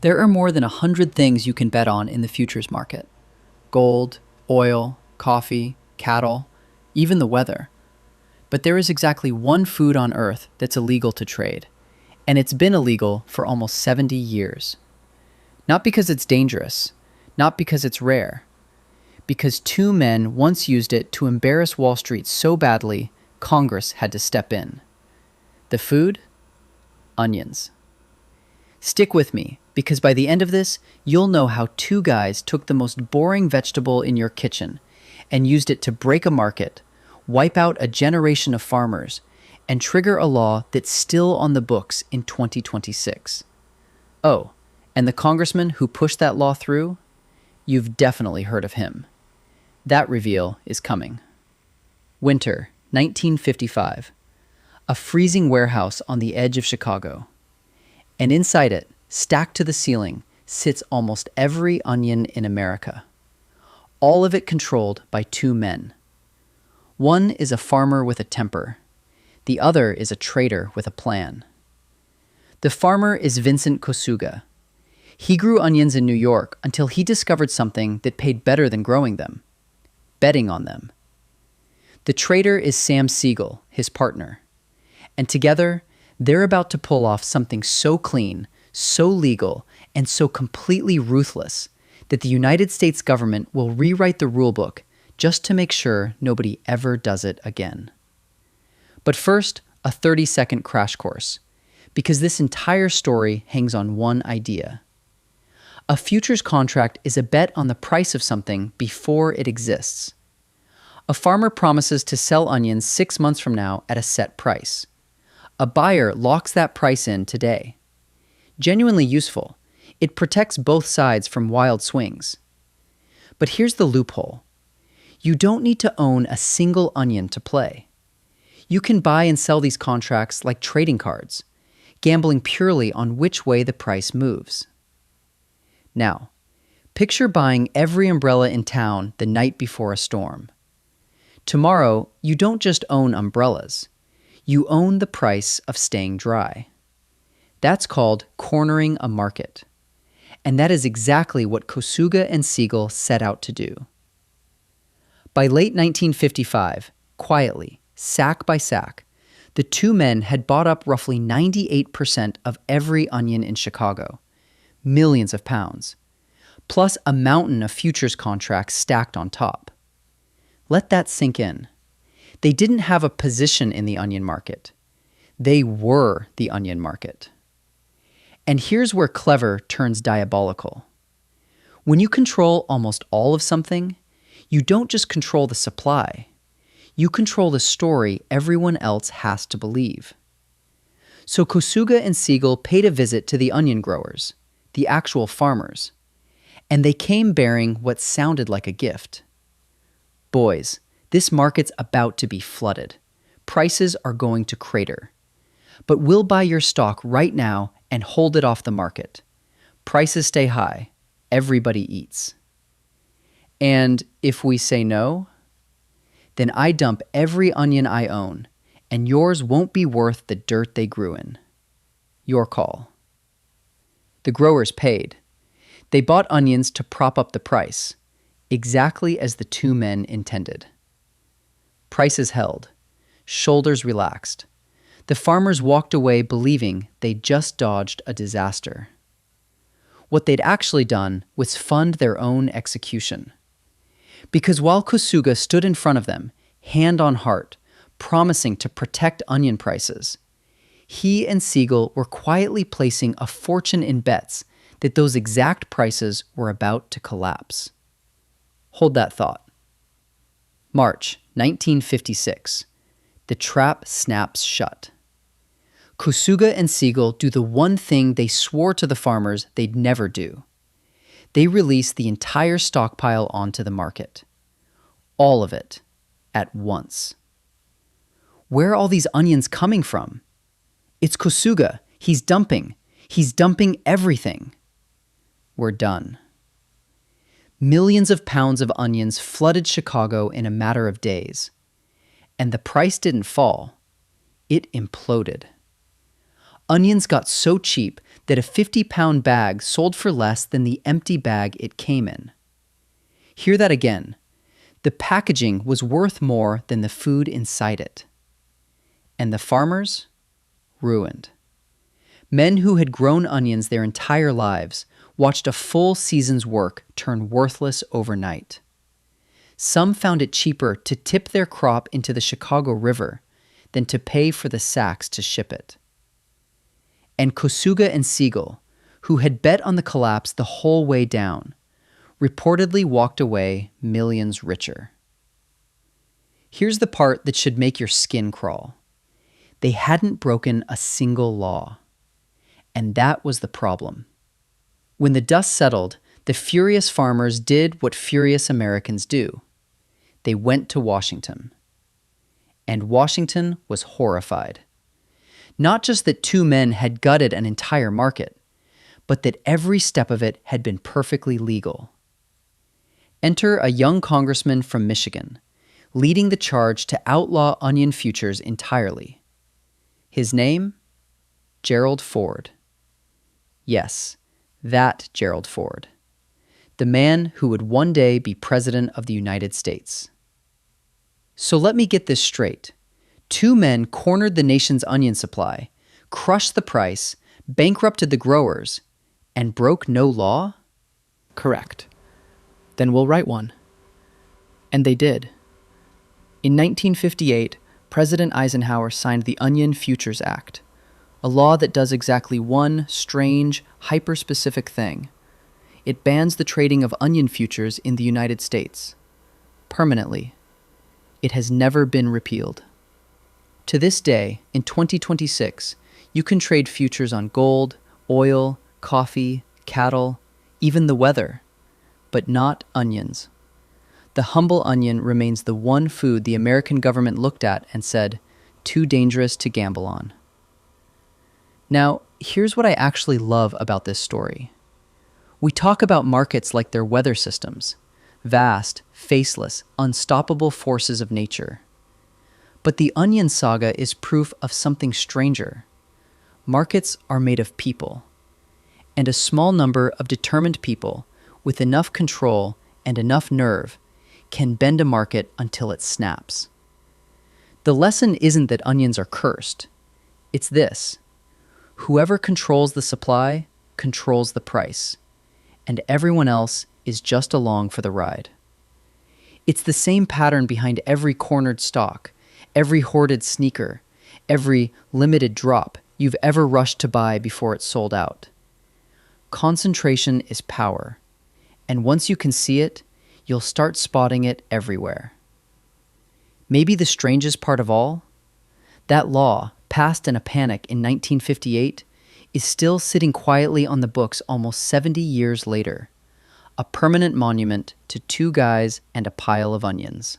There are more than 100 things you can bet on in the futures market: gold, oil, coffee, cattle, even the weather. But there is exactly one food on Earth that's illegal to trade, and it's been illegal for almost 70 years. Not because it's dangerous, not because it's rare, because two men once used it to embarrass Wall Street so badly, Congress had to step in. The food? Onions. Stick with me, because by the end of this, you'll know how two guys took the most boring vegetable in your kitchen and used it to break a market, wipe out a generation of farmers, and trigger a law that's still on the books in 2026. Oh, and the congressman who pushed that law through? You've definitely heard of him. That reveal is coming. Winter, 1955. A freezing warehouse on the edge of Chicago. And inside it, stacked to the ceiling, sits almost every onion in America. All of it controlled by two men. One is a farmer with a temper. The other is a trader with a plan. The farmer is Vincent Kosuga. He grew onions in New York until he discovered something that paid better than growing them: betting on them. The trader is Sam Siegel, his partner. And together, they're about to pull off something so clean, so legal, and so completely ruthless that the United States government will rewrite the rulebook just to make sure nobody ever does it again. But first, a 30-second crash course, because this entire story hangs on one idea. A futures contract is a bet on the price of something before it exists. A farmer promises to sell onions 6 months from now at a set price. A buyer locks that price in today. Genuinely useful, it protects both sides from wild swings. But here's the loophole. You don't need to own a single onion to play. You can buy and sell these contracts like trading cards, gambling purely on which way the price moves. Now, picture buying every umbrella in town the night before a storm. Tomorrow, you don't just own umbrellas. You own the price of staying dry. That's called cornering a market. And that is exactly what Kosuga and Siegel set out to do. By late 1955, quietly, sack by sack, the two men had bought up roughly 98% of every onion in Chicago, millions of pounds, plus a mountain of futures contracts stacked on top. Let that sink in. They didn't have a position in the onion market. They were the onion market. And here's where clever turns diabolical. When you control almost all of something, you don't just control the supply. You control the story everyone else has to believe. So Kosuga and Siegel paid a visit to the onion growers, the actual farmers, and they came bearing what sounded like a gift. Boys, this market's about to be flooded. Prices are going to crater. But we'll buy your stock right now and hold it off the market. Prices stay high. Everybody eats. And if we say no, then I dump every onion I own, and yours won't be worth the dirt they grew in. Your call. The growers paid. They bought onions to prop up the price, exactly as the two men intended. Prices held. Shoulders relaxed. The farmers walked away believing they'd just dodged a disaster. What they'd actually done was fund their own execution. Because while Kosuga stood in front of them, hand on heart, promising to protect onion prices, he and Siegel were quietly placing a fortune in bets that those exact prices were about to collapse. Hold that thought. March 1956. The trap snaps shut. Kosuga and Siegel do the one thing they swore to the farmers they'd never do. They release the entire stockpile onto the market. All of it, at once. Where are all these onions coming from? It's Kosuga. He's dumping. He's dumping everything. We're done. Millions of pounds of onions flooded Chicago in a matter of days. And the price didn't fall. It imploded. Onions got so cheap that a 50-pound bag sold for less than the empty bag it came in. Hear that again. The packaging was worth more than the food inside it. And the farmers? Ruined. Men who had grown onions their entire lives watched a full season's work turn worthless overnight. Some found it cheaper to tip their crop into the Chicago River than to pay for the sacks to ship it. And Kosuga and Siegel, who had bet on the collapse the whole way down, reportedly walked away millions richer. Here's the part that should make your skin crawl. They hadn't broken a single law. And that was the problem. When the dust settled, the furious farmers did what furious Americans do. They went to Washington. And Washington was horrified. Not just that two men had gutted an entire market, but that every step of it had been perfectly legal. Enter a young congressman from Michigan, leading the charge to outlaw onion futures entirely. His name? Gerald Ford. Yes, that Gerald Ford. The man who would one day be President of the United States. So let me get this straight. Two men cornered the nation's onion supply, crushed the price, bankrupted the growers, and broke no law? Correct. Then we'll write one. And they did. In 1958, President Eisenhower signed the Onion Futures Act, a law that does exactly one strange, hyper-specific thing. It bans the trading of onion futures in the United States. Permanently. It has never been repealed. To this day, in 2026, you can trade futures on gold, oil, coffee, cattle, even the weather, but not onions. The humble onion remains the one food the American government looked at and said, too dangerous to gamble on. Now, here's what I actually love about this story. We talk about markets like they're weather systems, vast, faceless, unstoppable forces of nature. But the onion saga is proof of something stranger. Markets are made of people, and a small number of determined people with enough control and enough nerve can bend a market until it snaps. The lesson isn't that onions are cursed. It's this. Whoever controls the supply controls the price, and everyone else is just along for the ride. It's the same pattern behind every cornered stock, every hoarded sneaker, every limited drop you've ever rushed to buy before it's sold out. Concentration is power, and once you can see it, you'll start spotting it everywhere. Maybe the strangest part of all? That law, passed in a panic in 1958, is still sitting quietly on the books almost 70 years later, a permanent monument to two guys and a pile of onions.